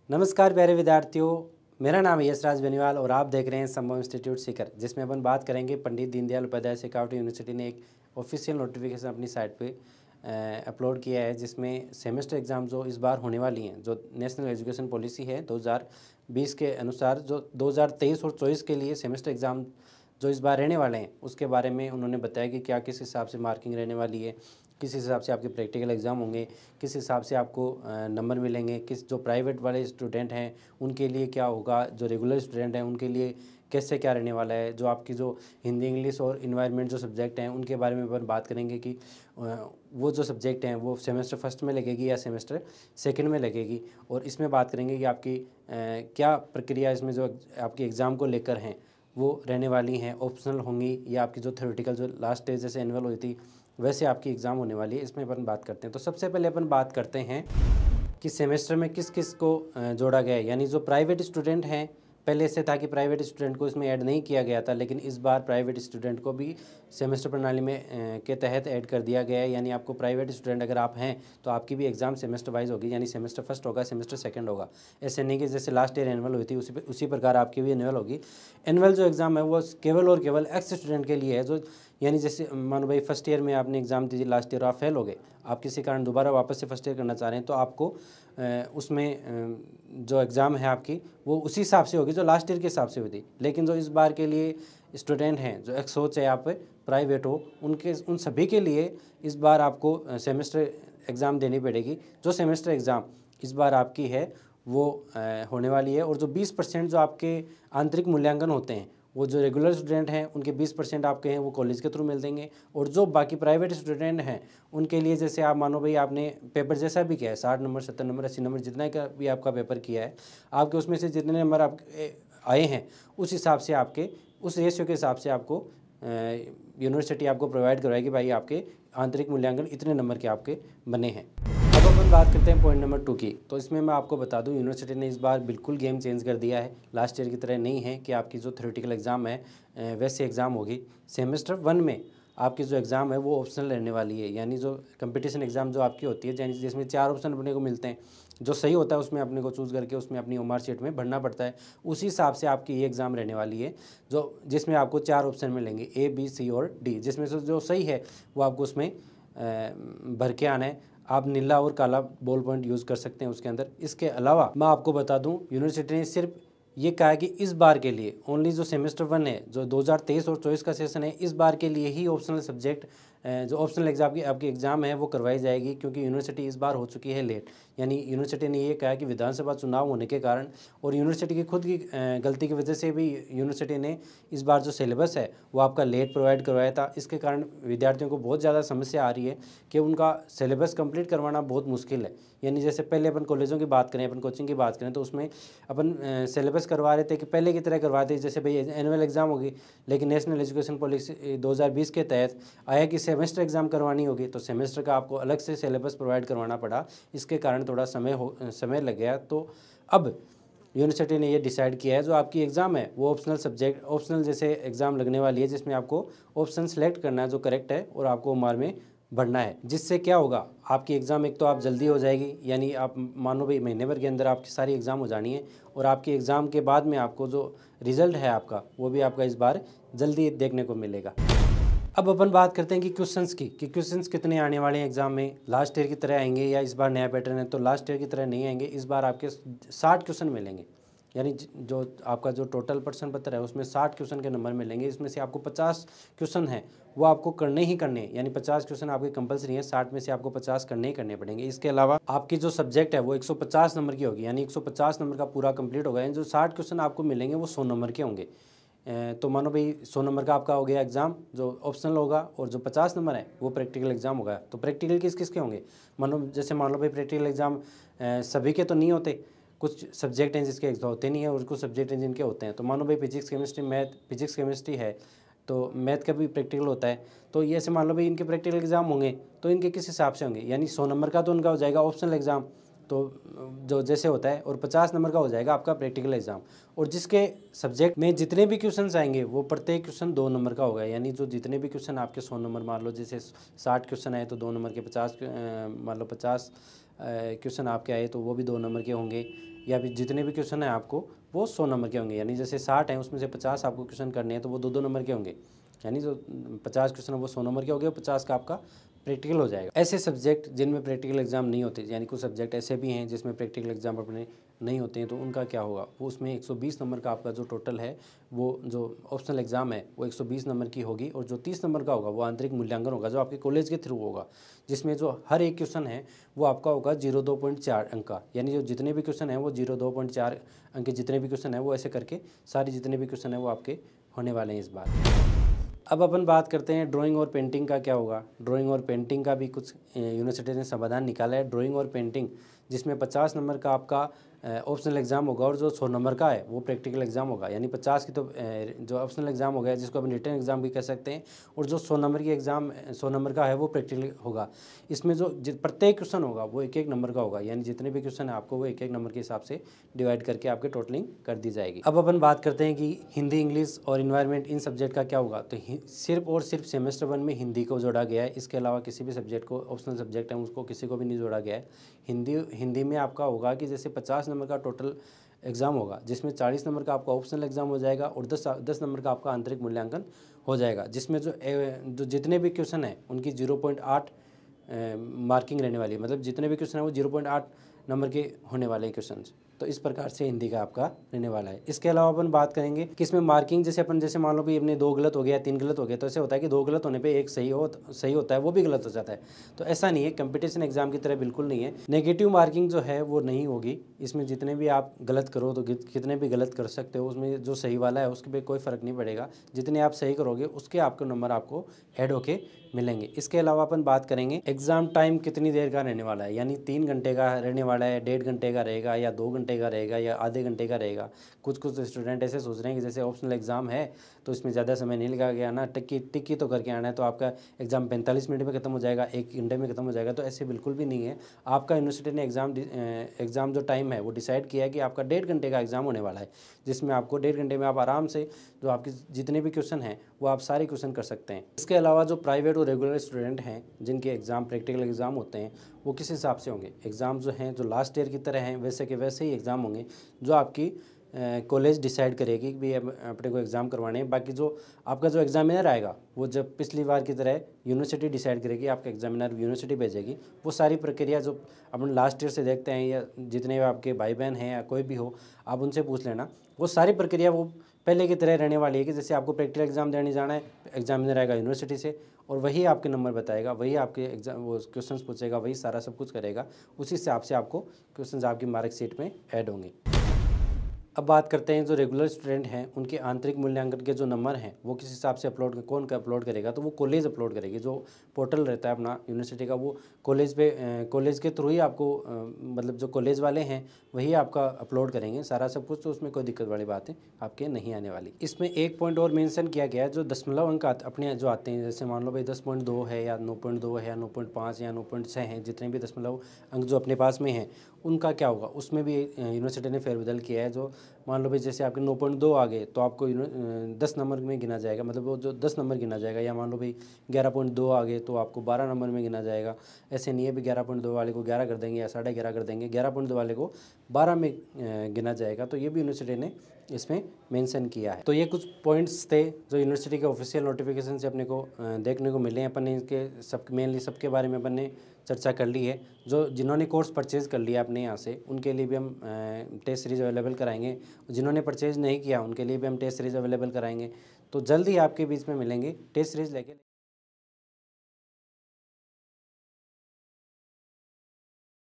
नमस्कार प्यारे विद्यार्थियों, मेरा नाम है यशराज बेनीवाल और आप देख रहे हैं संभव इंस्टीट्यूट सीकर, जिसमें अपन बात करेंगे पंडित दीनदयाल उपाध्याय शेखावत यूनिवर्सिटी ने एक ऑफिशियल नोटिफिकेशन अपनी साइट पे अपलोड किया है, जिसमें सेमेस्टर एग्ज़ाम जो इस बार होने वाली हैं, जो नेशनल एजुकेशन पॉलिसी है 2020 के अनुसार, जो 2023 और 24 के लिए सेमेस्टर एग्ज़ाम जो इस बार रहने वाले हैं उसके बारे में उन्होंने बताया कि क्या किस हिसाब से मार्किंग रहने वाली है, किस हिसाब से आपके प्रैक्टिकल एग्ज़ाम होंगे, किस हिसाब से आपको नंबर मिलेंगे, किस जो प्राइवेट वाले स्टूडेंट हैं उनके लिए क्या होगा, जो रेगुलर स्टूडेंट हैं उनके लिए कैसे क्या रहने वाला है, जो आपकी जो हिंदी इंग्लिश और इन्वायरमेंट जो सब्जेक्ट हैं उनके बारे में अपन बात करेंगे कि वो जो सब्जेक्ट हैं वो सेमेस्टर फर्स्ट में लगेगी या सेमेस्टर सेकंड में लगेगी, और इसमें बात करेंगे कि आपकी क्या प्रक्रिया इसमें जो आपकी एग्ज़ाम को लेकर हैं वो रहने वाली हैं, ऑप्शनल होंगी या आपकी जो थ्योरेटिकल जो लास्ट स्टेज जैसे एनुअल हुई थी वैसे आपकी एग्ज़ाम होने वाली है, इसमें अपन बात करते हैं। तो सबसे पहले अपन बात करते हैं कि सेमेस्टर में किस किस को जोड़ा गया है, यानी जो प्राइवेट स्टूडेंट हैं, पहले से था कि प्राइवेट स्टूडेंट को इसमें ऐड नहीं किया गया था, लेकिन इस बार प्राइवेट स्टूडेंट को भी सेमेस्टर प्रणाली में के तहत ऐड कर दिया गया है। यानी आपको प्राइवेट स्टूडेंट अगर आप हैं तो आपकी भी एग्ज़ाम सेमेस्टर वाइज होगी, यानी सेमेस्टर फर्स्ट होगा, सेमेस्टर सेकंड होगा। ऐसे नहीं कि जैसे लास्ट ईयर एनुअल हुई थी उसी प्रकार आपकी भी एनुअल होगी। एनुअल जो एग्ज़ाम है वो केवल और केवल एक्स स्टूडेंट के लिए है, जो यानी जैसे मानो भाई फर्स्ट ईयर में आपने एग्ज़ाम दी, लास्ट ईयर आप फेल हो गए, आप किसी कारण दोबारा वापस से फर्स्ट ईयर करना चाह रहे हैं, तो आपको उसमें जो एग्ज़ाम है आपकी वो उसी हिसाब से होगी जो लास्ट ईयर के हिसाब से हुई थी। लेकिन जो इस बार के लिए स्टूडेंट हैं, जो एक सोच है आप प्राइवेट हो, उन सभी के लिए इस बार आपको सेमेस्टर एग्ज़ाम देनी पड़ेगी। जो सेमेस्टर एग्ज़ाम इस बार आपकी है वो होने वाली है, और जो 20% जो आपके आंतरिक मूल्यांकन होते हैं वो जो रेगुलर स्टूडेंट हैं उनके 20% आपके हैं वो कॉलेज के थ्रू मिल देंगे, और जो बाकी प्राइवेट स्टूडेंट हैं उनके लिए जैसे आप मानो भाई आपने पेपर जैसा भी किया है, 60 नंबर 70 नंबर 80 नंबर जितना का भी आपका पेपर किया है, आपके उसमें से जितने नंबर आप आए हैं उस हिसाब से आपके उस रेशियो के हिसाब से आपको यूनिवर्सिटी आपको प्रोवाइड करवाएगी, भाई आपके आंतरिक मूल्यांकन इतने नंबर के आपके बने हैं। अब अपन बात करते हैं पॉइंट नंबर 2 की। तो इसमें मैं आपको बता दूं, यूनिवर्सिटी ने इस बार बिल्कुल गेम चेंज कर दिया है। लास्ट ईयर की तरह नहीं है कि आपकी जो थ्योरेटिकल एग्ज़ाम है वैसे एग्ज़ाम होगी। सेमेस्टर 1 में आपकी जो एग्ज़ाम है वो ऑप्शनल रहने वाली है, यानी जो कंपटीशन एग्ज़ाम जो आपकी होती है जिसमें 4 ऑप्शन अपने को मिलते हैं, जो सही होता है उसमें अपने को चूज़ करके उसमें अपनी ओमार शीट में भरना पड़ता है, उसी हिसाब से आपकी ये एग्ज़ाम रहने वाली है, जो जिसमें आपको 4 ऑप्शन मिलेंगे A B C और D, जिसमें से जो सही है वो आपको उसमें भर के आना है। आप नीला और काला बॉल पॉइंट यूज़ कर सकते हैं उसके अंदर। इसके अलावा मैं आपको बता दूं, यूनिवर्सिटी ने सिर्फ ये कहा है कि इस बार के लिए ओनली जो सेमेस्टर 1 है, जो 2023 और 24 का सेशन है, इस बार के लिए ही ऑप्शनल सब्जेक्ट जो ऑप्शनल एग्जाम की आपकी एग्ज़ाम है वो करवाई जाएगी, क्योंकि यूनिवर्सिटी इस बार हो चुकी है लेट। यानी यूनिवर्सिटी ने ये कहा कि विधानसभा चुनाव होने के कारण और यूनिवर्सिटी की खुद की गलती की वजह से भी यूनिवर्सिटी ने इस बार जो सिलेबस है वो आपका लेट प्रोवाइड करवाया था। इसके कारण विद्यार्थियों को बहुत ज़्यादा समस्या आ रही है कि उनका सिलेबस कंप्लीट करवाना बहुत मुश्किल है। यानी जैसे पहले अपन कॉलेजों की बात करें, अपन कोचिंग की बात करें, तो उसमें अपन सिलेबस करवा रहे थे कि पहले की तरह करवाते थे, जैसे भाई एनुअल एग्ज़ाम होगी, लेकिन नेशनल एजुकेशन पॉलिसी 2020 के तहत आया कि सेमेस्टर एग्ज़ाम करवानी होगी, तो सेमेस्टर का आपको अलग से सिलेबस प्रोवाइड करवाना पड़ा। इसके कारण थोड़ा समय लग गया। तो अब यूनिवर्सिटी ने ये डिसाइड किया है जो आपकी एग्ज़ाम है वो ऑप्शनल जैसे एग्ज़ाम लगने वाली है, जिसमें आपको ऑप्शन सेलेक्ट करना है जो करेक्ट है और आपको ओमार में भरना है। जिससे क्या होगा, आपकी एग्ज़ाम एक तो आप जल्दी हो जाएगी, यानी आप मानो भाई महीने भर के अंदर आपकी सारी एग्ज़ाम हो जानी है, और आपकी एग्ज़ाम के बाद में आपको जो रिज़ल्ट है आपका वो भी आपका इस बार जल्दी देखने को मिलेगा। अब अपन बात करते हैं कि क्वेश्चंस की, कि क्वेश्चंस कितने आने वाले हैं एग्ज़ाम में, लास्ट ईयर की तरह आएंगे या इस बार नया पैटर्न है। तो लास्ट ईयर की तरह नहीं आएंगे, इस बार आपके 60 क्वेश्चन मिलेंगे, यानी जो आपका जो टोटल प्रश्न पत्र है उसमें 60 क्वेश्चन के नंबर मिलेंगे। इसमें से आपको 50 क्वेश्चन हैं वो आपको करने ही करने, यानी 50 क्वेश्चन आपके कंपलसरी हैं, 60 में से आपको 50 करने ही करने पड़ेंगे। इसके अलावा आपकी जो सब्जेक्ट है वो 150 नंबर की होगी, यानी 150 नंबर का पूरा कंप्लीट होगा। यानी जो 60 क्वेश्चन आपको मिलेंगे वो 100 नंबर के होंगे। तो मानो भाई 100 नंबर का आपका हो गया एग्ज़ाम जो ऑप्शनल होगा, और जो 50 नंबर है वो प्रैक्टिकल एग्ज़ाम होगा। तो प्रैक्टिकल किस किस के होंगे, मान लो भाई प्रैक्टिकल एग्ज़ाम सभी के तो नहीं होते, कुछ सब्जेक्ट हैं जिसके होते नहीं है और कुछ सब्जेक्ट हैं जिनके होते हैं। तो मानो भाई फिजिक्स केमिस्ट्री है तो मैथ का भी प्रैक्टिकल होता है। तो ये ऐसे मान लो भाई इनके प्रैक्टिकल एग्ज़ाम होंगे तो इनके किस हिसाब से होंगे, यानी 100 नंबर का तो उनका हो जाएगा ऑप्शनल एग्ज़ाम, तो जो जैसे होता है, और 50 नंबर का हो जाएगा आपका प्रैक्टिकल एग्ज़ाम। और जिसके सब्जेक्ट में जितने भी क्वेश्चंस आएंगे वो प्रत्येक क्वेश्चन 2 नंबर का होगा, यानी जो जितने भी क्वेश्चन आपके 100 नंबर मान लो, जैसे 60 क्वेश्चन आए तो 2 नंबर के 50 मान लो 50 क्वेश्चन आपके आए तो वो भी 2 नंबर के होंगे, या फिर जितने भी क्वेश्चन हैं आपको वो 100 नंबर के होंगे। यानी जैसे 60 हैं उसमें से 50 आपको क्वेश्चन करने हैं तो वो 2-2 नंबर के होंगे। यानी जो 50 क्वेश्चन है वो 100 नंबर के हो गए और 50 का आपका प्रैक्टिकल हो जाएगा। ऐसे सब्जेक्ट जिनमें प्रैक्टिकल एग्जाम नहीं होते, यानी कुछ सब्जेक्ट ऐसे भी हैं जिसमें प्रैक्टिकल एग्जाम अपने नहीं होते हैं, तो उनका क्या होगा, वो उसमें 120 नंबर का आपका जो टोटल है, वो जो ऑप्शनल एग्जाम है वो 120 नंबर की होगी, और जो 30 नंबर का होगा वो आंतरिक मूल्यांकन होगा जो आपके कॉलेज के थ्रू होगा, जिसमें जो हर एक क्वेश्चन है वो आपका होगा 0.4 अंक का। यानी जो जितने भी क्वेश्चन हैं वो 0.4 अंक के जितने भी क्वेश्चन हैं वो ऐसे करके सारे जितने भी क्वेश्चन हैं वो आपके होने वाले हैं इस बार। अब अपन बात करते हैं ड्राइंग और पेंटिंग का क्या होगा। ड्राइंग और पेंटिंग का भी कुछ यूनिवर्सिटी ने समाधान निकाला है। ड्राइंग और पेंटिंग जिसमें 50 नंबर का आपका ऑप्शनल एग्जाम होगा और जो 100 नंबर का है वो प्रैक्टिकल एग्जाम होगा। यानी 50 की तो जो ऑप्शनल एग्जाम हो गया जिसको अपन रिटन एग्जाम भी कह सकते हैं, और जो 100 नंबर की एग्जाम 100 नंबर का है वो प्रैक्टिकल होगा। इसमें जो प्रत्येक क्वेश्चन होगा वो 1-1 नंबर का होगा। यानी जितने भी क्वेश्चन है आपको वो 1-1 नंबर के हिसाब से डिवाइड करके आपके टोटलिंग कर दी जाएगी। अब अपन बात करते हैं कि हिंदी, इंग्लिश और इन्वायरमेंट इन सब्जेक्ट का क्या होगा। तो सिर्फ और सिर्फ सेमेस्टर 1 में हिंदी को जोड़ा गया है, इसके अलावा किसी भी सब्जेक्ट को, ऑप्शनल सब्जेक्ट है उसको किसी को भी नहीं जोड़ा गया है। हिंदी में आपका होगा कि जैसे 50 नंबर का टोटल एग्ज़ाम होगा जिसमें 40 नंबर का आपका ऑप्शनल एग्ज़ाम हो जाएगा और 10 नंबर का आपका आंतरिक मूल्यांकन हो जाएगा, जिसमें जो जितने भी क्वेश्चन हैं उनकी 0.8 मार्किंग रहने वाली है। मतलब जितने भी क्वेश्चन हैं वो 0.8 नंबर के होने वाले हैं क्वेश्चन। तो इस प्रकार से हिंदी का आपका रहने वाला है। इसके अलावा अपन बात करेंगे कि इसमें मार्किंग जैसे मान लो भी अपने 2 गलत हो गया, 3 गलत हो गया, तो ऐसे होता है कि 2 गलत होने पे एक सही होता है, वो भी गलत हो जाता है। तो ऐसा नहीं है, कंपटीशन एग्जाम की तरह बिल्कुल नहीं है। नेगेटिव मार्किंग जो है वो नहीं होगी इसमें। जितने भी आप गलत करो तो कितने भी गलत कर सकते हो, उसमें जो सही वाला है उसके पे कोई फ़र्क नहीं पड़ेगा। जितने आप सही करोगे उसके आपको नंबर आपको ऐड होके मिलेंगे। इसके अलावा अपन बात करेंगे एग्ज़ाम टाइम कितनी देर का रहने वाला है। यानी 3 घंटे का रहने वाला है, 1.5 घंटे का रहेगा, या 2 घंटे का रहेगा, या आधे घंटे का रहेगा। कुछ स्टूडेंट ऐसे सोच रहे हैं कि जैसे ऑप्शनल एग्ज़ाम है तो इसमें ज़्यादा समय नहीं लगा गया ना, टिक्की तो करके आना है तो आपका एग्ज़ाम 45 मिनट में ख़त्म हो जाएगा, 1 घंटे में ख़त्म हो जाएगा। तो ऐसे बिल्कुल भी नहीं है। आपका यूनिवर्सिटी ने एग्ज़ाम जो टाइम है वो डिसाइड किया है कि आपका 1.5 घंटे का एग्ज़ाम होने वाला है, जिसमें आपको 1.5 घंटे में आप आराम से जो आपके जितने भी क्वेश्चन हैं वो आप सारे क्वेश्चन कर सकते हैं। इसके अलावा जो प्राइवेट और रेगुलर स्टूडेंट हैं जिनके एग्ज़ाम प्रैक्टिकल एग्ज़ाम होते हैं वो किस हिसाब से होंगे। एग्ज़ाम जो हैं जो लास्ट ईयर की तरह हैं वैसे के वैसे ही एग्ज़ाम होंगे जो आपकी कॉलेज डिसाइड करेगी कि भाई अपने को एग्ज़ाम करवाने हैं। बाकी जो आपका जो एग्ज़ामिनर आएगा वो जब पिछली बार की तरह यूनिवर्सिटी डिसाइड करेगी, आपका एग्ज़ामिनर यूनिवर्सिटी भेजेगी। वो सारी प्रक्रिया जो अपन लास्ट ईयर से देखते हैं, या जितने भी आपके भाई बहन हैं या कोई भी हो आप उनसे पूछ लेना, वो सारी प्रक्रिया वो पहले की तरह रहने वाली है कि जैसे आपको प्रैक्टिकल एग्ज़ाम देने जाना है, एग्ज़ामिनर आएगा यूनिवर्सिटी से और वही आपके नंबर बताएगा, वही आपके एग्ज़ाम वो क्वेश्चंस पूछेगा, वही सारा सब कुछ करेगा। उसी हिसाब से आपको क्वेश्चंस आपकी मार्कशीट में ऐड होंगे। अब बात करते हैं जो रेगुलर स्टूडेंट हैं उनके आंतरिक मूल्यांकन के जो नंबर हैं वो किस हिसाब से कौन अपलोड करेगा। तो वो कॉलेज अपलोड करेगी। जो पोर्टल रहता है अपना यूनिवर्सिटी का वो कॉलेज के थ्रू ही आपको मतलब जो कॉलेज वाले हैं वही आपका अपलोड करेंगे सारा सब कुछ। तो उसमें कोई दिक्कत वाली बातें आपके नहीं आने वाली। इसमें एक पॉइंट और मेंशन किया गया है, जो दशमलव अंक अपने जो आते हैं, जैसे मान लो भाई 10.2 है या 9.2 है या 9.5 या 9.6 हैं, जितने भी दशमलव अंक जो अपने पास में हैं उनका क्या होगा। उसमें भी यूनिवर्सिटी ने फेरबदल किया है। जो मान लो भाई जैसे आपके 9.2 आ गए तो आपको 10 नंबर में गिना जाएगा, मतलब वो जो 10 नंबर गिना जाएगा। या मान लो भाई 11.2 आ गए तो आपको 12 नंबर में गिना जाएगा। ऐसे नहीं है भी 11.2 वाले को 11 कर देंगे या 11.5 कर देंगे, 11.2 वाले को 12 में गिना जाएगा। तो ये भी यूनिवर्सिटी ने इसमें मेंशन किया है। तो ये कुछ पॉइंट्स थे जो यूनिवर्सिटी के ऑफिशियल नोटिफिकेशन से अपने को देखने को मिले हैं। अपन ने इनके मेनली सबके बारे में अपन ने चर्चा कर ली है। जो जिन्होंने कोर्स परचेज़ कर लिया अपने यहाँ से उनके लिए भी हम टेस्ट सीरीज़ अवेलेबल कराएंगे। जिन्होंने परचेज़ नहीं किया उनके लिए भी हम टेस्ट सीरीज़ अवेलेबल कराएंगे। तो जल्द ही आपके बीच में मिलेंगे टेस्ट सीरीज़ लेके।